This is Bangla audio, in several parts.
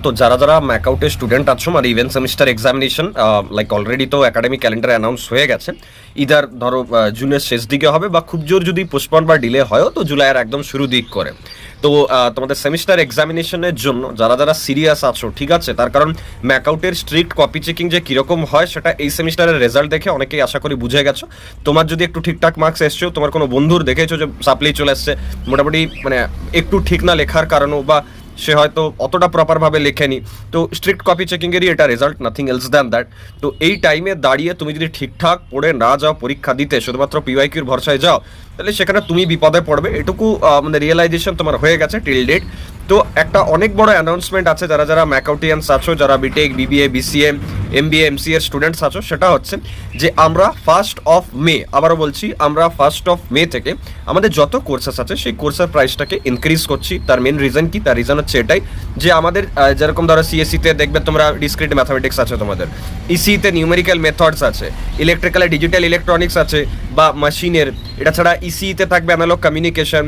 তো যারা যারা ম্যাকআউটের স্টুডেন্ট আছো মানে event semester examination like already তো একাডেমিক ক্যালেন্ডার অ্যানাউন্স হয়ে গেছে, ইদার ধরো জুনের শেষ দিকে হবে বা খুব জোর যদি পোস্টপন বা ডিলে হয় তো জুলাইয়ের একদম শুরু দিক করে। তো তোমাদের সেমিস্টার এক্সামিনেশনের জন্য যারা যারা সিরিয়াস আছো, ঠিক আছে, তার কারণ ম্যাকআউটের স্ট্রিক্ট কপি চেকিং যে কীরকম হয় সেটা এই সেমিস্টারের রেজাল্ট দেখে অনেকেই আশা করি বুঝে গেছো। তোমার যদি একটু ঠিকঠাক মার্কস এসছো, তোমার কোনো বন্ধুর দেখেছো যে সাপ্লি চলে এসছে, মোটামুটি মানে একটু ঠিক না লেখার কারণও বা সে হয়তো অতটা প্রপারভাবে লেখেনি, তো স্ট্রিক্ট কপি চেকিংয়েরই এটা result, nothing else than that. তো এই টাইমে দাঁড়িয়ে তুমি যদি ঠিকঠাক পড়ে না যাও পরীক্ষা দিতে, শুধুমাত্র পিওয়াইকিউর ভরসায় যাও, তাহলে সেখানে তুমি বিপদে পড়বে। এটুকু মানে রিয়েলাইজেশন তোমার হয়ে গেছে টিল ডেট। তো একটা অনেক বড় অ্যানাউন্সমেন্ট আছে যারা যারা ম্যাকআউটিয়ানস আছো, যারা BTech BBA BCA MBA MCA students আছো, সেটা হচ্ছে যে আমরা 1 মে, আবারও বলছি, আমরা 1 মে থেকে আমাদের যত কোর্সেস আছে সেই কোর্সের প্রাইসটাকে ইনক্রিজ করছি। তার মেন রিজন কি? তার রিজন হচ্ছে এটাই যে আমাদের যেরকম ধরো সিএসসিতে দেখবে তোমরা ডিসক্রিট ম্যাথামেটিক্স আছে, তোমাদের ইসিতে নিউমেরিক্যাল মেথডস আছে, ইলেকট্রিক্যাল ডিজিটাল ইলেকট্রনিক্স আছে বা মেশিনের, এটা ছাড়া ইসিতে থাকবে অ্যানালগ কমিউনিকেশন,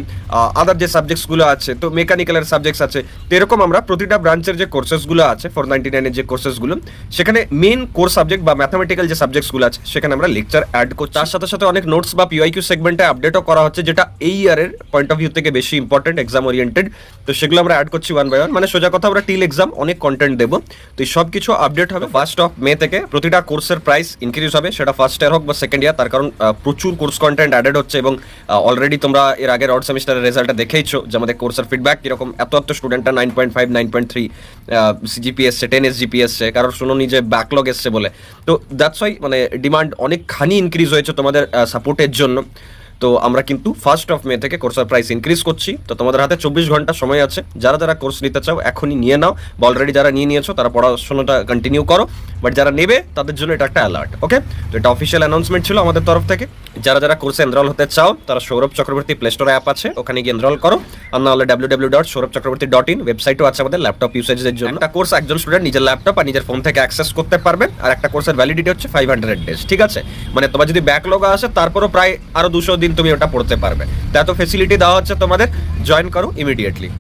আদার যে সাবজেক্টসগুলো আছে, তো মেকানিক্যালের সাবজেক্টস আছে। তো এরকম আমরা প্রতিটা ব্রাঞ্চের যে কোর্সেসগুলো আছে 499 যে কোর্সেসগুলো, সেখানে মেন কোর্স সাবজেক্ট বা ম্যাথামেটিক্যাল যে সাবজেক্টসগুলো আছে সেখানে আমরা লেকচার অ্যাড করছি। তার সাথে সাথে অনেক নোটস বা পিওয়াইকিউ সেগমেন্টে আপডেটও করা হচ্ছে, যেটা এই ইয়ারের পয়েন্ট অফ ভিউ থেকে বেশি ইম্পর্টেন্ট, এক্সাম ওরিয়েন্টেড। তো সেগুলো আমরা অ্যাড করছি 1 by 1, মানে সোজা কথা আমরা টিল এক্সাম অনেক কন্টেন্ট দেবো। তো এই সব কিছু আপডেট হবে 1 মে থেকে। প্রতিটা কোর্সের প্রাইস ইনক্রিজ হবে, সেটা ফার্স্ট ইয়ার হোক বা সেকেন্ড ইয়ার, তার কারণ প্রচুর কোর্স কন্টেন্ট অ্যাডেড হচ্ছে। এবং অলরেডি তোমরা এর আগের অড সেমিস্টারের রেজাল্টটা দেখেইছো যে আমাদের কোর্সের ফিডব্যাক কিরকম। এত স্টুডেন্টরা 9.5 9.3 সিজিপি এসছে, 10 এসজিপি এসছে, কারণ শুনুনি যে ব্যাকলগ এসছে বলে। তো দ্যাটস ওয়াই মানে ডিমান্ড অনেকখানি ইনক্রিজ হয়েছে তোমাদের সাপোর্টের জন্য। তো আমরা কিন্তু 1 মে থেকে কোর্সের প্রাইস ইনক্রিজ করছি। তো তোমাদের হাতে 24 ঘন্টা সময় আছে, যারা যারা কোর্স নিতে চাও এখনই নিয়ে নাও, বা অলরেডি যারা নিয়ে নিয়েছো তারা পড়াশোনাটা কন্টিনিউ করো, বাট যারা নেবে তাদের জন্য এটা একটা অ্যালার্ট। ওকে, তো এটা অফিসিয়াল অ্যানাউন্সমেন্ট ছিল আমাদের তরফ থেকে। যারা যারা কোর্সে এনরোল হতে চাও তারা Sourav Chakraborty play store app আছে, ওখানে গিয়ে এনরোল করো, আর নাহলে www.saurabchakraborty.in ওয়েবসাইটও আছে আমাদের ল্যাপটপ ইউসেজের জন্য। একটা কোর্স একজন স্টুডেন্ট নিজের ল্যাপটপ আর নিজের ফোন থেকে অ্যাক্সেস করতে পারবেন, আর একটা কোর্সের ভ্যালিডিটি হচ্ছে 500 ডেজ, ঠিক আছে। মানে তোমার যদি ব্যাকলগ আসে তারপরও প্রায় আরো 200 দিন তুমি ওটা পড়তে পারবে। তো এত ফেসিলিটি দেওয়া হচ্ছে তোমাদের, জয়েন করো ইমিডিয়েটলি।